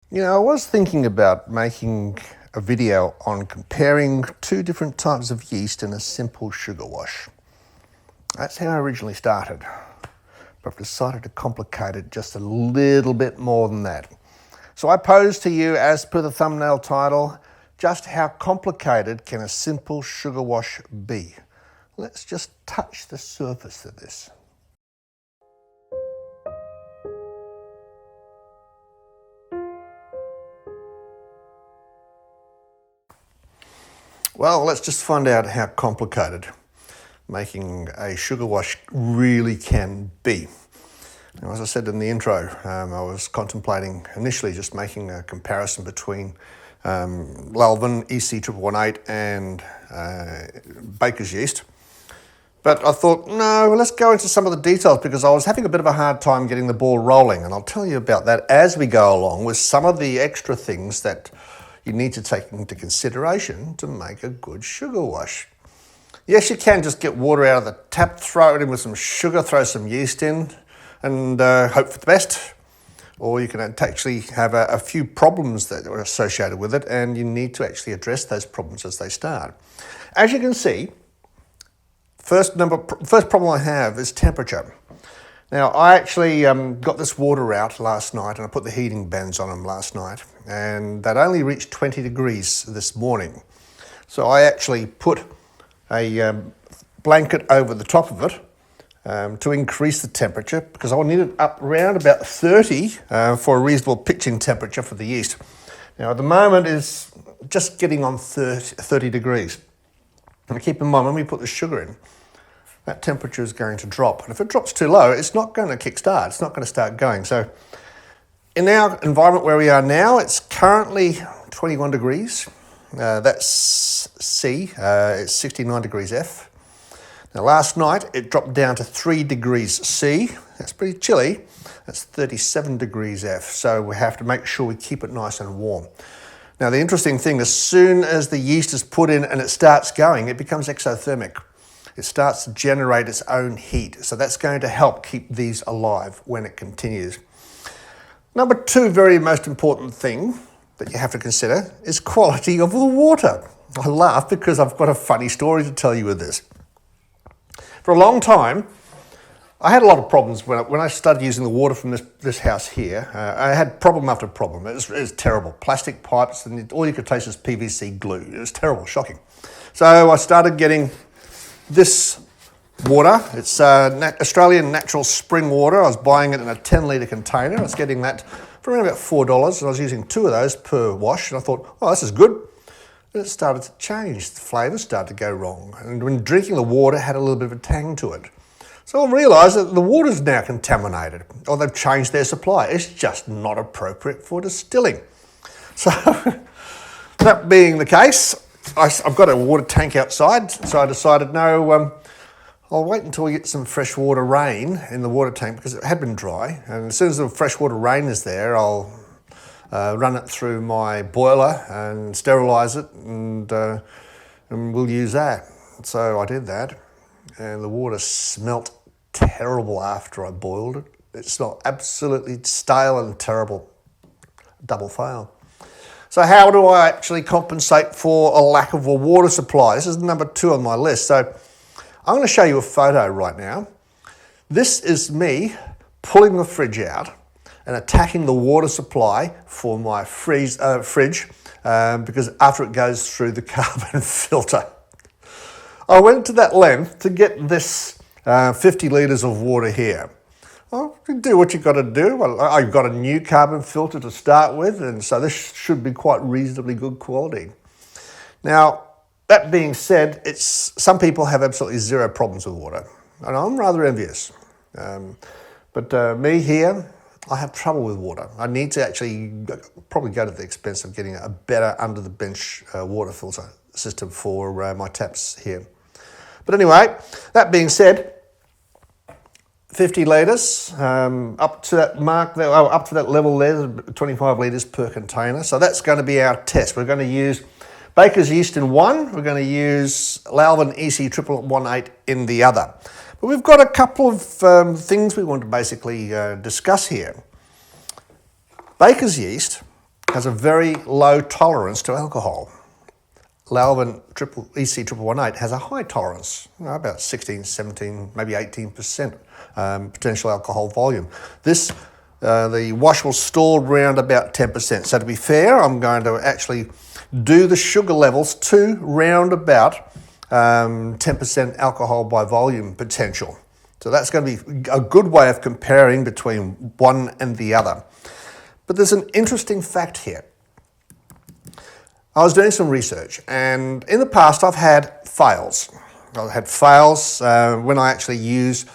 You know, I was thinking about making a video on comparing two different types of yeast in a simple sugar wash. That's how I originally started, but I've decided to complicate it just a little bit more than that. So I pose to you, as per the thumbnail title, just how complicated can a simple sugar wash be? Let's just touch the surface of this. Well, let's just find out how complicated making a sugar wash really can be. Now, as I said in the intro, I was contemplating initially just making a comparison between Lalvin EC118 and baker's yeast. But I thought, no, let's go into some of the details because I was having a bit of a hard time getting the ball rolling, and I'll tell you about that as we go along with some of the extra things that you need to take into consideration to make a good sugar wash. Yes, you can just get water out of the tap, throw it in with some sugar, throw some yeast in, and hope for the best. Or you can actually have a few problems that are associated with it, and you need to actually address those problems as they start. As you can see, first problem I have is temperature. Now, I actually got this water out last night, and I put the heating bands on them last night, and that only reached 20 degrees this morning. So I actually put a blanket over the top of it to increase the temperature because I need it up around about 30 for a reasonable pitching temperature for the yeast. Now, at the moment it's just getting on 30 degrees. And keep in mind, when we put the sugar in, that temperature is going to drop. And if it drops too low, it's not going to kickstart. It's not going to start going. So in our environment where we are now, it's currently 21 degrees. That's C. It's 69 degrees F. Now last night it dropped down to 3 degrees C. That's pretty chilly. That's 37 degrees F. So we have to make sure we keep it nice and warm. Now the interesting thing, as soon as the yeast is put in and it starts going, it becomes exothermic. It starts to generate its own heat. So that's going to help keep these alive when it continues. Number two, very most important thing that you have to consider is quality of the water. I laugh because I've got a funny story to tell you with this. For a long time, I had a lot of problems when I started using the water from this house here. I had problem after problem. It was terrible. Plastic pipes, and all you could taste was PVC glue. It was terrible, shocking. So I started getting this water. It's Australian natural spring water. I was buying it in a 10-litre container. I was getting that for around about $4, and I was using 2 of those per wash. And I thought, oh, this is good. And it started to change. The flavour started to go wrong. And when drinking the water, it had a little bit of a tang to it. So I realised that the water's now contaminated, or they've changed their supply. It's just not appropriate for distilling. So that being the case, I've got a water tank outside, so I decided, no, I'll wait until we get some freshwater rain in the water tank because it had been dry. And as soon as the freshwater rain is there, I'll run it through my boiler and sterilise it, and we'll use that. So I did that, and the water smelt terrible after I boiled it. It smelled absolutely stale and terrible. Double fail. So how do I actually compensate for a lack of a water supply? This is number 2 on my list. So I'm going to show you a photo right now. This is me pulling the fridge out and attacking the water supply for my fridge because after it goes through the carbon filter. I went to that length to get this 50 litres of water here. Well, you do what you've got to do. Well, I've got a new carbon filter to start with, and so this should be quite reasonably good quality. Now, that being said, some people have absolutely zero problems with water, and I'm rather envious. But me here, I have trouble with water. I need to actually probably go to the expense of getting a better under-the-bench water filter system for my taps here. But anyway, that being said, 50 litres, up to that mark there, up to that level there, 25 litres per container. So that's going to be our test. We're going to use baker's yeast in one. We're going to use Lalvin EC118 in the other. But we've got a couple of things we want to basically discuss here. Baker's yeast has a very low tolerance to alcohol. Lalvin EC1118 has a high tolerance, about 16, 17, maybe 18% potential alcohol volume. This, the wash will store around about 10%. So to be fair, I'm going to actually do the sugar levels to round about 10% alcohol by volume potential. So that's going to be a good way of comparing between one and the other. But there's an interesting fact here. I was doing some research, and in the past I've had fails. I've had fails when I actually use,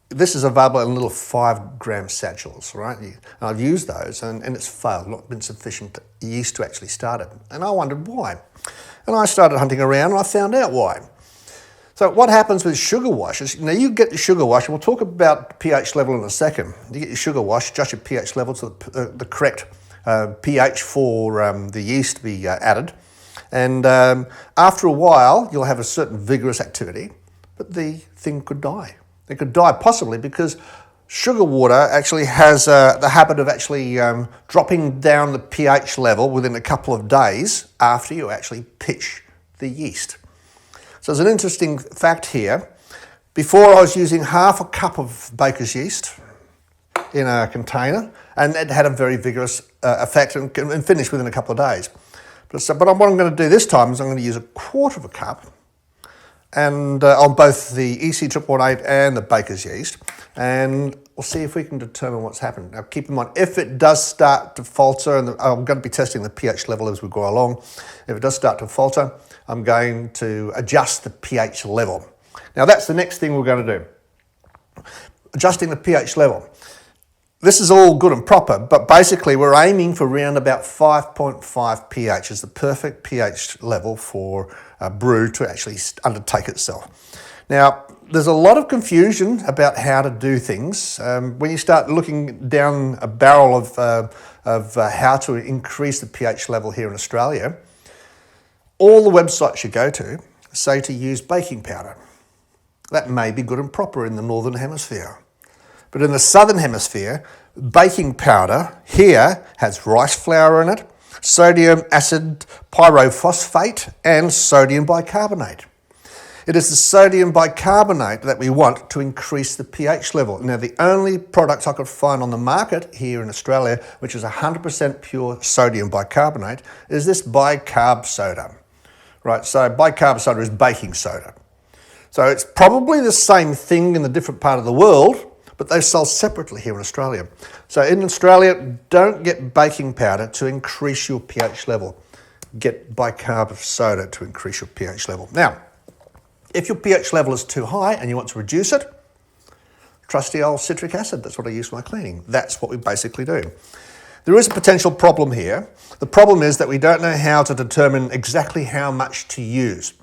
this is available in little 5 gram satchels, right? And I've used those and it's failed, not been sufficient yeast to actually start it. And I wondered why. And I started hunting around and I found out why. So what happens with sugar washes, you get the sugar wash, and we'll talk about pH level in a second. You get your sugar wash, adjust your pH level to the correct pH for the yeast to be added. And after a while, you'll have a certain vigorous activity, but the thing could die. It could die possibly because sugar water actually has the habit of actually dropping down the pH level within a couple of days after you actually pitch the yeast. So there's an interesting fact here. Before I was using half a cup of baker's yeast in a container, and it had a very vigorous effect and finished within a couple of days. But what I'm going to do this time is I'm going to use a quarter of a cup and on both the EC1118 and the baker's yeast, and we'll see if we can determine what's happened. Now keep in mind, if it does start to falter, and I'm going to be testing the pH level as we go along, if it does start to falter, I'm going to adjust the pH level. Now that's the next thing we're going to do, adjusting the pH level. This is all good and proper, but basically we're aiming for around about 5.5 pH is the perfect pH level for a brew to actually undertake itself. Now, there's a lot of confusion about how to do things. When you start looking down a barrel of how to increase the pH level here in Australia, all the websites you go to say to use baking powder. That may be good and proper in the Northern Hemisphere. But in the Southern Hemisphere, baking powder here has rice flour in it, sodium acid pyrophosphate, and sodium bicarbonate. It is the sodium bicarbonate that we want to increase the pH level. Now, the only product I could find on the market here in Australia, which is 100% pure sodium bicarbonate, is this bicarb soda. Right, so bicarb soda is baking soda. So it's probably the same thing in a different part of the world, but they sell separately here in Australia. So in Australia, don't get baking powder to increase your pH level. Get bicarb soda to increase your pH level. Now, if your pH level is too high and you want to reduce it, trusty old citric acid, that's what I use for my cleaning. That's what we basically do. There is a potential problem here. The problem is that we don't know how to determine exactly how much to use.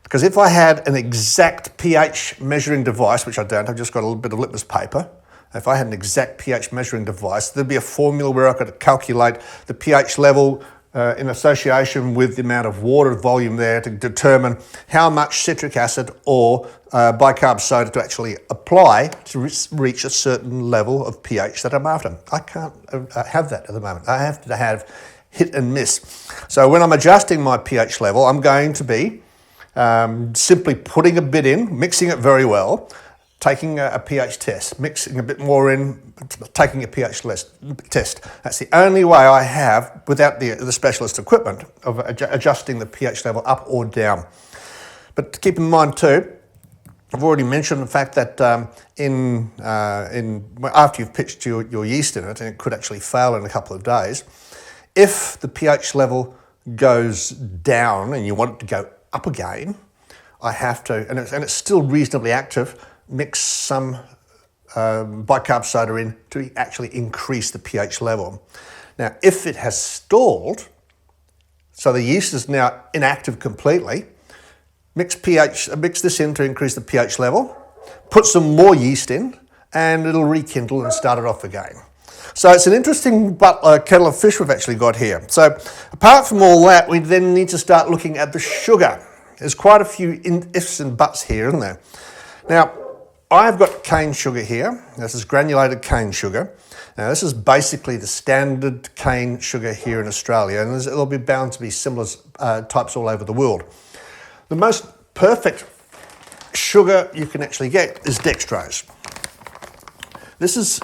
Because if I had an exact pH measuring device, which I don't, I've just got a little bit of litmus paper. If I had an exact pH measuring device, there'd be a formula where I could calculate the pH level in association with the amount of water volume there to determine how much citric acid or bicarb soda to actually apply to reach a certain level of pH that I'm after. I can't have that at the moment. I have to have hit and miss. So when I'm adjusting my pH level, I'm going to be simply putting a bit in, mixing it very well, taking a pH test, mixing a bit more in, taking a pH test. That's the only way I have, without the specialist equipment, of adjusting the pH level up or down. But keep in mind too, I've already mentioned the fact that after you've pitched your yeast in it, and it could actually fail in a couple of days, if the pH level goes down and you want it to go up again, I have to, and it's still reasonably active, mix some bicarb soda in to actually increase the pH level. Now, if it has stalled, so the yeast is now inactive completely, mix this in to increase the pH level, put some more yeast in, and it'll rekindle and start it off again. So it's an interesting kettle of fish we've actually got here. So apart from all that, we then need to start looking at the sugar. There's quite a few ifs and buts here, isn't there? Now, I've got cane sugar here. This is granulated cane sugar. Now this is basically the standard cane sugar here in Australia, and there'll be bound to be similar types all over the world. The most perfect sugar you can actually get is dextrose. This is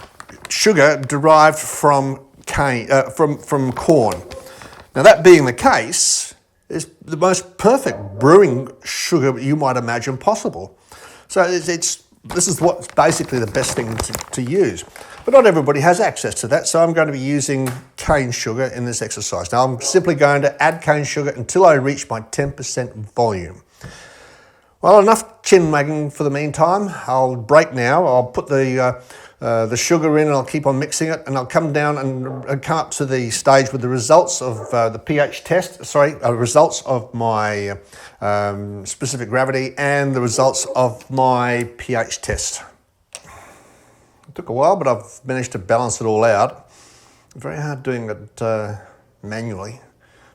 sugar derived from cane, from corn. Now that being the case, is the most perfect brewing sugar you might imagine possible. So this is what's basically the best thing to use. But not everybody has access to that, so I'm going to be using cane sugar in this exercise. Now I'm simply going to add cane sugar until I reach my 10% volume. Well, enough chin wagging for the meantime. I'll break now. I'll put the sugar in and I'll keep on mixing it, and I'll come down and come up to the stage with the results of the pH test, results of my specific gravity and the results of my pH test. It took a while, but I've managed to balance it all out. Very hard doing it manually,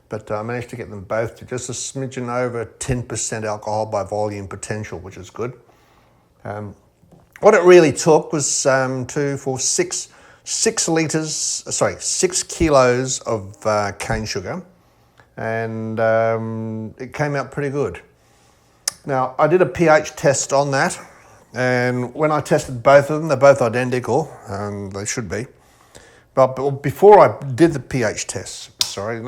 but I managed to get them both to just a smidgen over 10% alcohol by volume potential, which is good. What it really took was 6 kilos of cane sugar, and it came out pretty good. Now, I did a pH test on that, and when I tested both of them, they're both identical, and they should be. But before I did the pH test, I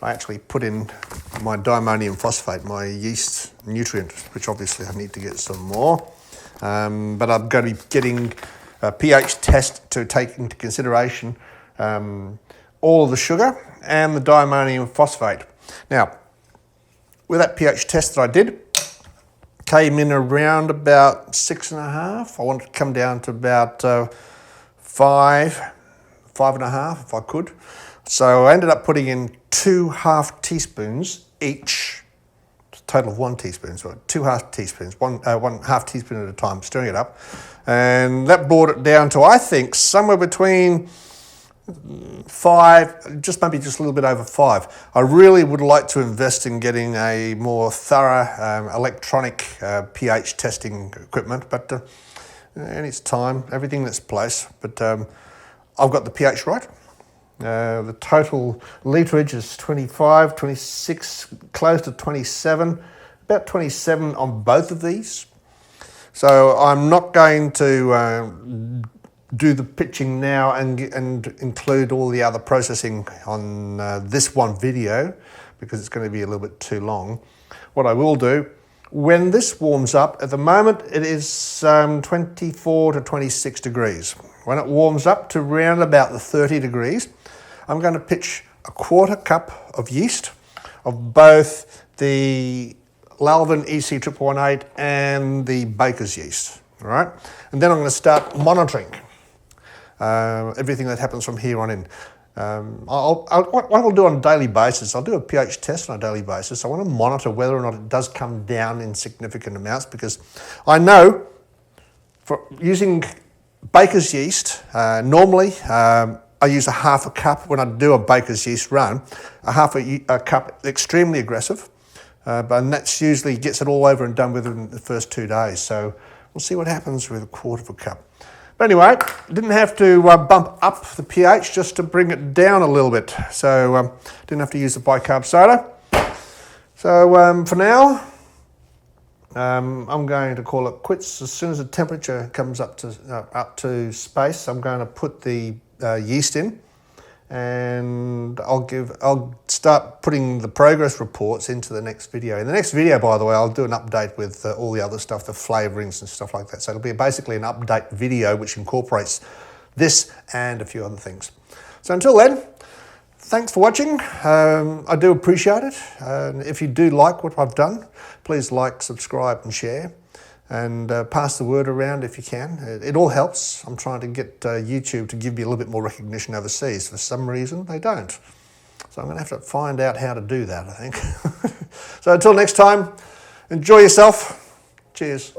actually put in my diammonium phosphate, my yeast nutrient, which obviously I need to get some more. But I'm going to be getting a pH test to take into consideration all of the sugar and the diammonium phosphate. Now, with that pH test that I did, came in around about 6.5. I wanted to come down to about 5.5 if I could. So I ended up putting in 2 half teaspoons each. Total of 1 teaspoon, so 2 half teaspoons, one half teaspoon at a time, stirring it up. And that brought it down to, I think, somewhere between 5, just maybe just a little bit over 5. I really would like to invest in getting a more thorough electronic pH testing equipment, but and it's time, everything in its place. But I've got the pH right. The total literage is 25, 26, close to 27, about 27 on both of these. So I'm not going to do the pitching now and include all the other processing on this one video, because it's going to be a little bit too long. What I will do, when this warms up, at the moment it is 24 to 26 degrees. When it warms up to around about the 30 degrees, I'm going to pitch a 1/4 cup of yeast of both the Lalvin EC118 and the baker's yeast, all right? And then I'm going to start monitoring everything that happens from here on in. What I'll do on a daily basis, I'll do a pH test on a daily basis. I want to monitor whether or not it does come down in significant amounts, because I know for using baker's yeast, normally I use a 1/2 cup when I do a baker's yeast run. A 1/2 cup, extremely aggressive, but that usually gets it all over and done with in the first 2 days. So we'll see what happens with a 1/4 cup. But anyway, didn't have to bump up the pH, just to bring it down a little bit. So didn't have to use the bicarb soda. So for now, I'm going to call it quits. As soon as the temperature comes up to space, I'm going to put the yeast in, and I'll start putting the progress reports into the next video. In the next video, by the way, I'll do an update with all the other stuff, the flavorings and stuff like that. So it'll be basically an update video which incorporates this and a few other things. So until then, thanks for watching. I do appreciate it. If you do like what I've done, please like, subscribe and share, and pass the word around if you can. It all helps. I'm trying to get YouTube to give me a little bit more recognition overseas. For some reason, they don't. So I'm going to have to find out how to do that, I think. So until next time, enjoy yourself. Cheers.